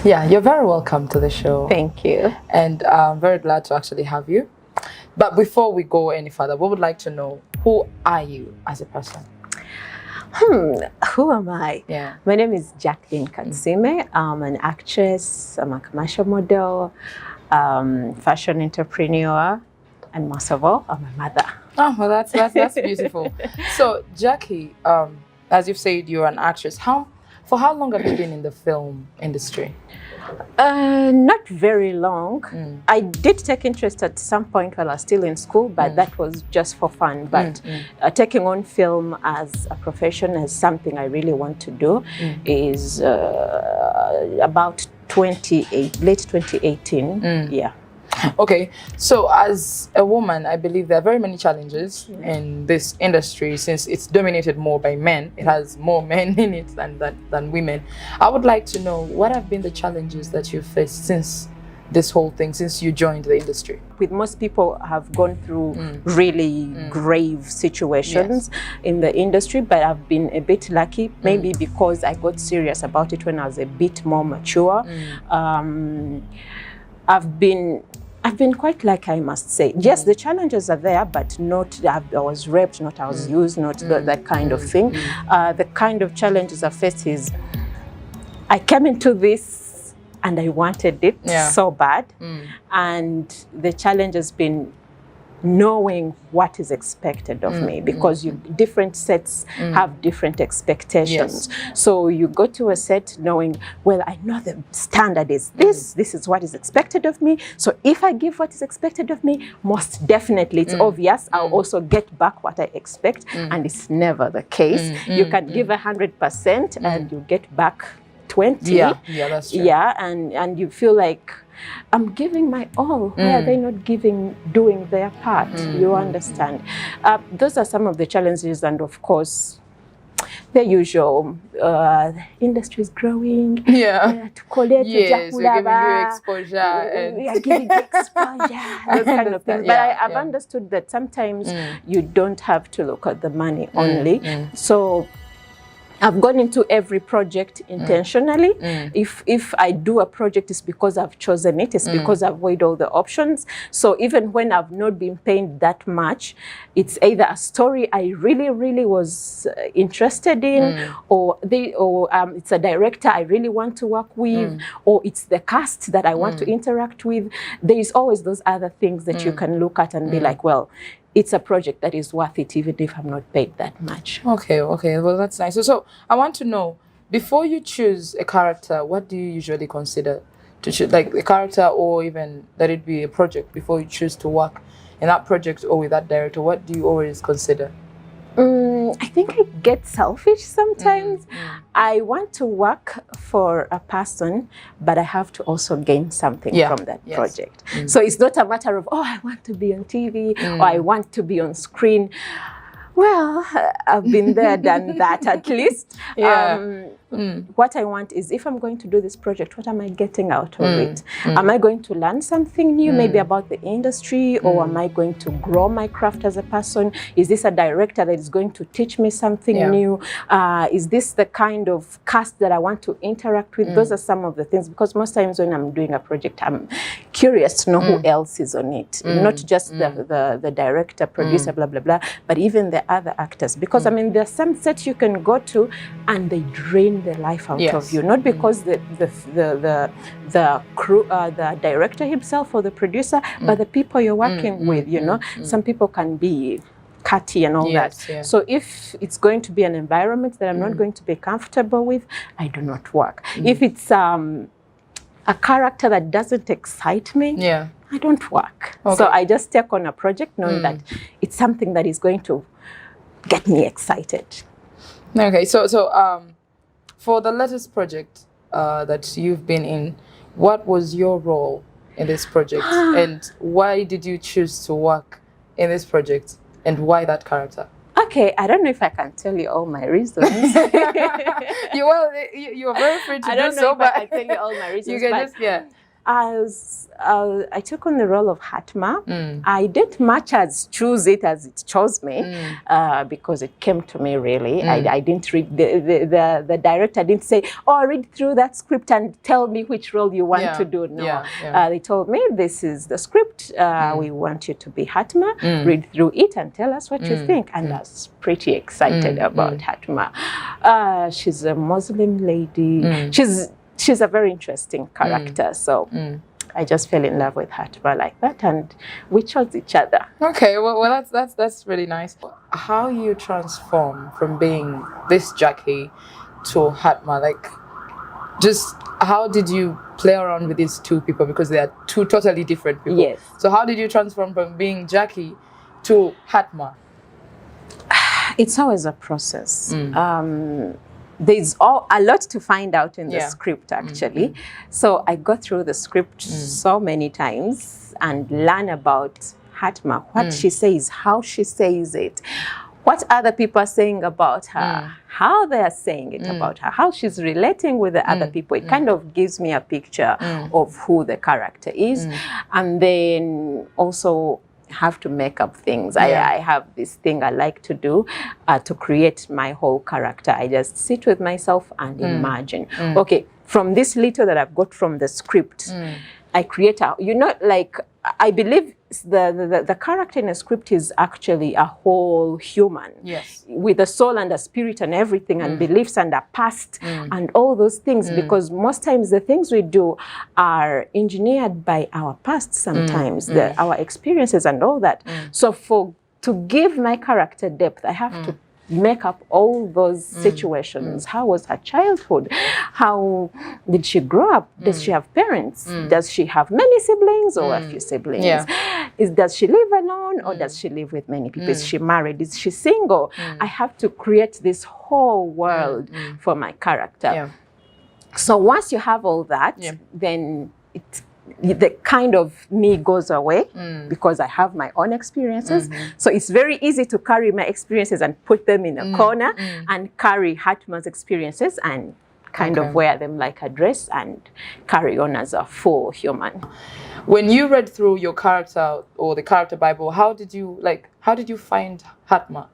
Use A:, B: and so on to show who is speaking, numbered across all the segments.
A: Yeah, you're very welcome to the show.
B: Thank you.
A: And I'm very glad to actually have you. But before we go any further, we would like to know, who are you as a person?
B: Who am I?
A: Yeah.
B: My name is Jacqueline Kansime. I'm an actress, I'm a commercial model, fashion entrepreneur, and most of all, I'm a mother.
A: Oh, well, that's beautiful. So, Jackie, as you've said, you're an actress. For how long have you been in the film industry?
B: Not very long. I did take interest at some point while I was still in school, but that was just for fun. But taking on film as a profession, as something I really want to do, is about late 2018. Yeah.
A: Okay, so as a woman, I believe there are very many challenges in this industry since it's dominated more by men. It has more men in it than women. I would like to know, what have been the challenges that you've faced since this whole thing, since you joined the industry?
B: With most people have gone through really grave situations in the industry, but I've been a bit lucky, maybe because I got serious about it when I was a bit more mature. I've been quite lucky, I must say. Yes, the challenges are there, but not I was raped, not I was used, not that kind of thing. The kind of challenges I faced is I came into this and I wanted it so bad. And the challenge has been knowing what is expected of me, because different sets have different expectations. So you go to a set knowing, well, I know the standard is this is what is expected of me. So if I give what is expected of me, most definitely it's obvious I'll also get back what I expect, and it's never the case. You can give 100% and you get back 20.
A: Yeah, that's true.
B: Yeah, and you feel like, I'm giving my all. Why are they not doing their part? You understand? Those are some of the challenges, and of course, the usual. The industry is growing.
A: Yeah.
B: To collect
A: yes, we're giving you exposure.
B: We are giving exposure. Those kind of things. But I've understood that sometimes you don't have to look at the money only. So I've gone into every project intentionally. If I do a project, it's because I've chosen it. It's because I've weighed all the options. So even when I've not been paid that much, it's either a story I really, really was interested in, or it's a director I really want to work with, or it's the cast that I want to interact with. There is always those other things that you can look at and be like, well, it's a project that is worth it, even if I'm not paid that much.
A: Okay, well, that's nice. So I want to know, before you choose a character, what do you usually consider to choose, like a character, or even that it be a project, before you choose to work in that project or with that director? What do you always consider?
B: I think I get selfish sometimes. I want to work for a person, but I have to also gain something from that project. So it's not a matter of, oh, I want to be on TV or I want to be on screen. Well, I've been there, done that at least. What I want is, if I'm going to do this project, what am I getting out of it? Am I going to learn something new, maybe about the industry, or am I going to grow my craft as a person? Is this a director that is going to teach me something new? Is this the kind of cast that I want to interact with? Those are some of the things, because most times when I'm doing a project, I'm curious to know who else is on it. Not just the director, producer, blah, blah, blah, but even the other actors. Because I mean, there are some sets you can go to and they drain the life out of you. Not because the crew, the director himself or the producer, but the people you're working with, you know. Some people can be catty and all that. So if it's going to be an environment that I'm not going to be comfortable with, I do not work. If it's a character that doesn't excite me, I don't work. So I just take on a project knowing that it's something that is going to get me excited.
A: Okay, so for the latest project that you've been in, what was your role in this project, and why did you choose to work in this project, and why that character?
B: Okay, I don't know if I can tell you all my reasons.
A: You're very free to do so,
B: but I can tell you all my reasons.
A: You can just
B: I took on the role of Hatima. I didn't much as choose it as it chose me because it came to me really. I didn't read the director didn't say, oh, read through that script and tell me which role you want to do. No, they told me this is the script. We want you to be Hatima. Read through it and tell us what you think. And I was pretty excited about Hatima. She's a Muslim lady. She's a very interesting character. So I just fell in love with Hatima like that, and we chose each other.
A: Okay, well that's really nice. How you transform from being this Jackie to Hatima, like, just how did you play around with these two people, because they are two totally different people?
B: Yes.
A: So how did you transform from being Jackie to Hatima?
B: It's always a process. There's a lot to find out in the script, actually. So I go through the script so many times and learn about Hatima, what she says, how she says it, what other people are saying about her, how they are saying it about her, how she's relating with the other people. It kind of gives me a picture of who the character is. And then also have to make up things. I have this thing I like to do to create my whole character. I just sit with myself and imagine. Okay, from this little that I've got from the script, I create a, like, I believe the character in a script is actually a whole human. Yes. With a soul and a spirit and everything, and beliefs and a past and all those things, because most times the things we do are engineered by our past sometimes, our experiences and all that. So to give my character depth, I have to make up all those situations. How was her childhood? How did she grow up? Does she have parents? Does she have many siblings or a few siblings? Does she live alone or does she live with many people? Is she married? Is she single? I have to create this whole world for my character. So once you have all that, then the kind of me goes away because I have my own experiences. So it's very easy to carry my experiences and put them in a corner and carry Hatima's experiences and kind of wear them like a dress and carry on as a full human.
A: When you read through your character or the character Bible, how did you find Hatima?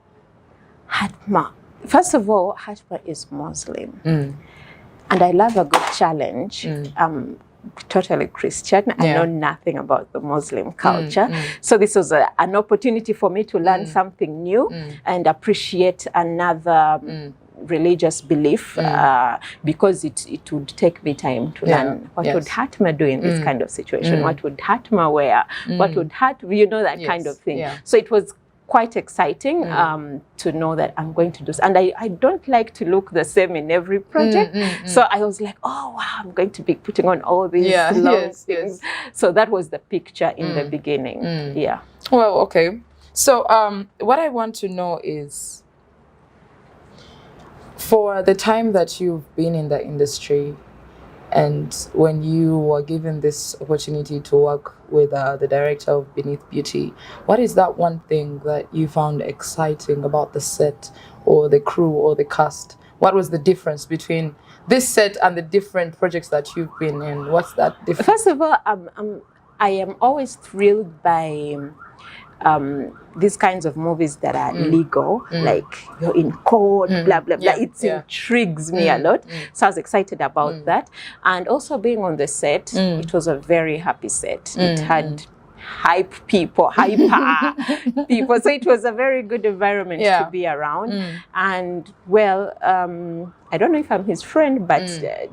B: Hatima. First of all, Hatima is Muslim. And I love a good challenge. Totally Christian. I know nothing about the Muslim culture. So this was an opportunity for me to learn something new and appreciate another religious belief because it would take me time to learn what would Hatima do in this kind of situation, what would Hatima wear, what would Hatima, that kind of thing. So it was quite exciting to know that I'm going to do this. And I don't like to look the same in every project. So I was like, oh, wow, I'm going to be putting on all these long things. So that was the picture in the beginning.
A: Well, okay. So what I want to know is, for the time that you've been in the industry, and when you were given this opportunity to work with the director of Beneath Beauty, what is that one thing that you found exciting about the set or the crew or the cast? What was the difference between this set and the different projects that you've been in? What's that difference?
B: First of all, I am always thrilled by these kinds of movies that are legal, like you're in court, blah, blah, blah. It intrigues me a lot. So I was excited about that. And also being on the set, it was a very happy set. It had hyper people. So it was a very good environment to be around. And well, I don't know if I'm his friend, but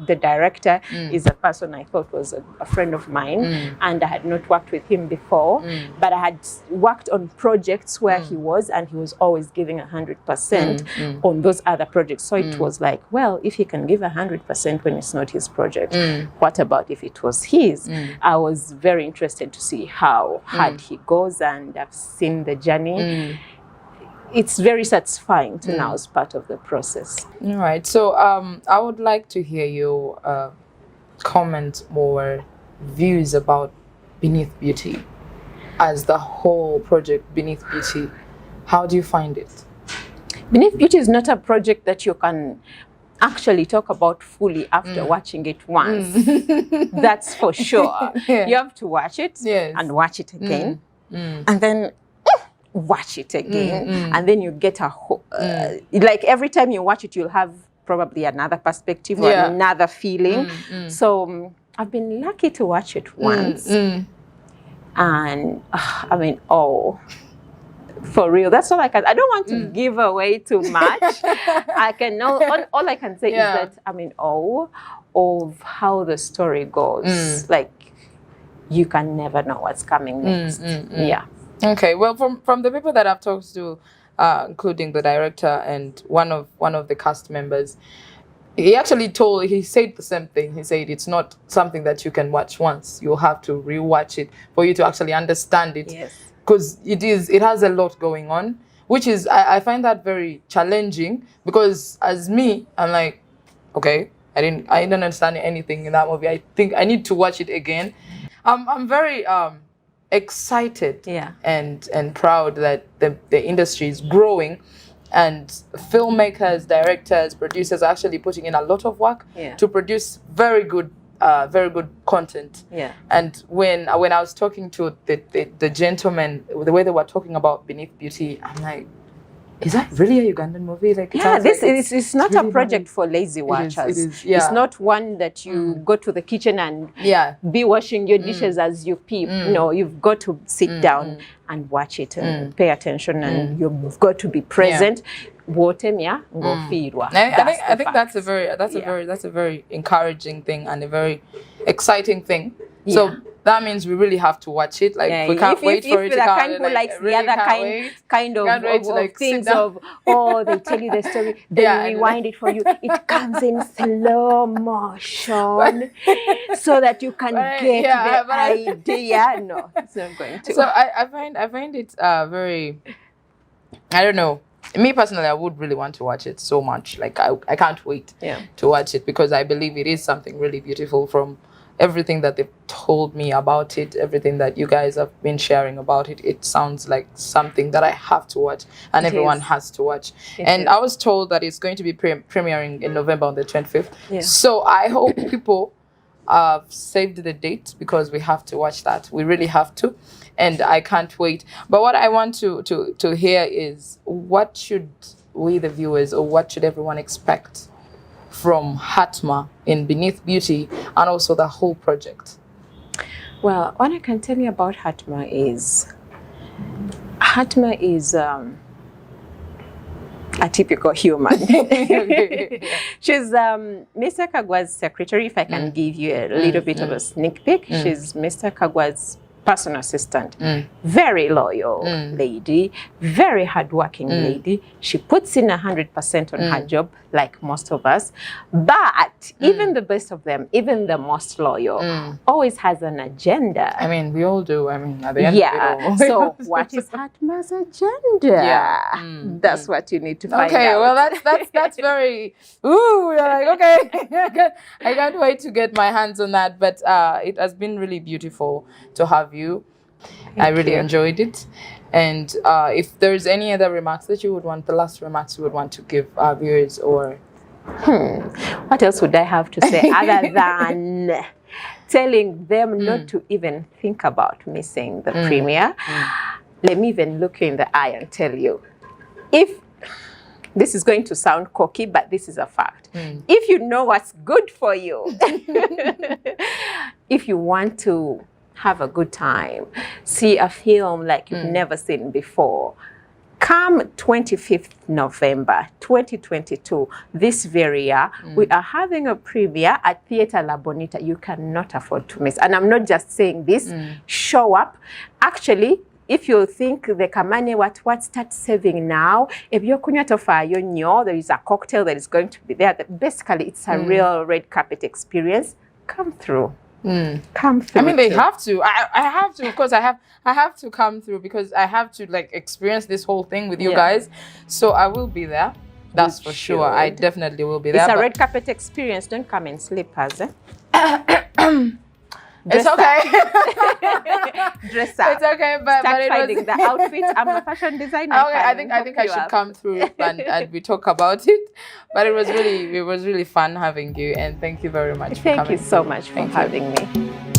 B: the director is a person I thought was a friend of mine, and I had not worked with him before, but I had worked on projects where he was, and he was always giving 100% on those other projects. So it was like, well, if he can give 100% when it's not his project, what about if it was his? I was very interested to see how hard he goes, and I've seen the journey. It's very satisfying to now as part of the process.
A: All right. So I would like to hear your comment or views about Beneath Beauty as the whole project Beneath Beauty. How do you find it?
B: Beneath Beauty is not a project that you can actually talk about fully after watching it once. That's for sure. You have to watch it and watch it again. And then watch it again. And then you get a whole, like every time you watch it, you'll have probably another perspective or another feeling. So I've been lucky to watch it once. And I mean, for real, that's all I can. I don't want to give away too much. I can know all I can say is that I'm in awe of how the story goes. Like, you can never know what's coming next. Yeah.
A: Okay. Well, from the people that I've talked to, including the director and one of the cast members, he said the same thing. He said it's not something that you can watch once. You'll have to rewatch it for you to actually understand it.
B: Yes.
A: Because it has a lot going on, which is, I find that very challenging, because as me, I'm like, okay, I didn't understand anything in that movie. I think I need to watch it again. I'm very excited and proud that the industry is growing, and filmmakers, directors, producers are actually putting in a lot of work to produce very good content. And when I was talking to the gentleman, the way they were talking about Beneath Beauty, I'm like, is that really a Ugandan movie? Like,
B: it's not really a project for lazy watchers. It's not one that you go to the kitchen and be washing your dishes as you peep. No, you've got to sit down and watch it and pay attention, and you've got to be present. I
A: think that's a very encouraging thing and a very exciting thing. So that means we really have to watch it. Like, we can't wait for it to come.
B: If likes the other kind of things of, they tell you the story, they rewind it for you. It comes in slow motion so that you can get the idea. No, it's not going to.
A: So I find it very, I don't know. Me personally, I would really want to watch it so much. Like, I can't wait to watch it, because I believe it is something really beautiful. From everything that they've told me about it, everything that you guys have been sharing about it, it sounds like something that I have to watch, and everyone has to watch. And I was told that it's going to be premiering in November on the 25th. So I hope people saved the date, because we have to watch that. We really have to. And I can't wait. But what I want to hear is, what should we, the viewers, or what should everyone expect from Hatima in Beneath Beauty, and also the whole project?
B: Well, what I can tell you about Hatima is a typical human. She's Mr. Kagwa's secretary, if I can give you a little bit of a sneak peek. She's Mr. Kagwa's personal assistant. Very loyal lady, very hardworking lady. She puts in 100% on her job, like most of us. But even the best of them, even the most loyal, always has an agenda.
A: I mean, we all do. I mean, at the end of it all.
B: So what is Hatima's agenda? That's what you need to find out.
A: Okay, well, that's very, you're like, okay. I can't wait to get my hands on that. But it has been really beautiful to have you. I really enjoyed it. And if there's any other remarks that you would want, the last remarks you would want to give our viewers, or...
B: What else would I have to say other than telling them not to even think about missing the premiere? Let me even look you in the eye and tell you, if this is going to sound cocky, but this is a fact. If you know what's good for you, if you want to have a good time, see a film like you've never seen before, come 25th November 2022, this very year, we are having a premiere at Theatre La Bonita. You cannot afford to miss. And I'm not just saying this, show up. Actually, if you think the kamane what start saving now, if you're there is a cocktail that is going to be there. Basically, it's a real red carpet experience. Come through. Come through.
A: I mean, they have to. I have to, because I have to come through, because I have to like experience this whole thing with you guys. So I will be there. That's for sure. I definitely will be there.
B: It's a red carpet experience. Don't come in slippers.
A: It's okay.
B: Dress up.
A: It's okay, but it
B: finding
A: was
B: the outfit. I'm a fashion designer.
A: Okay, I think I should come through and we talk about it. But it was really fun having you, and thank you very much.
B: Thank you so much for having me.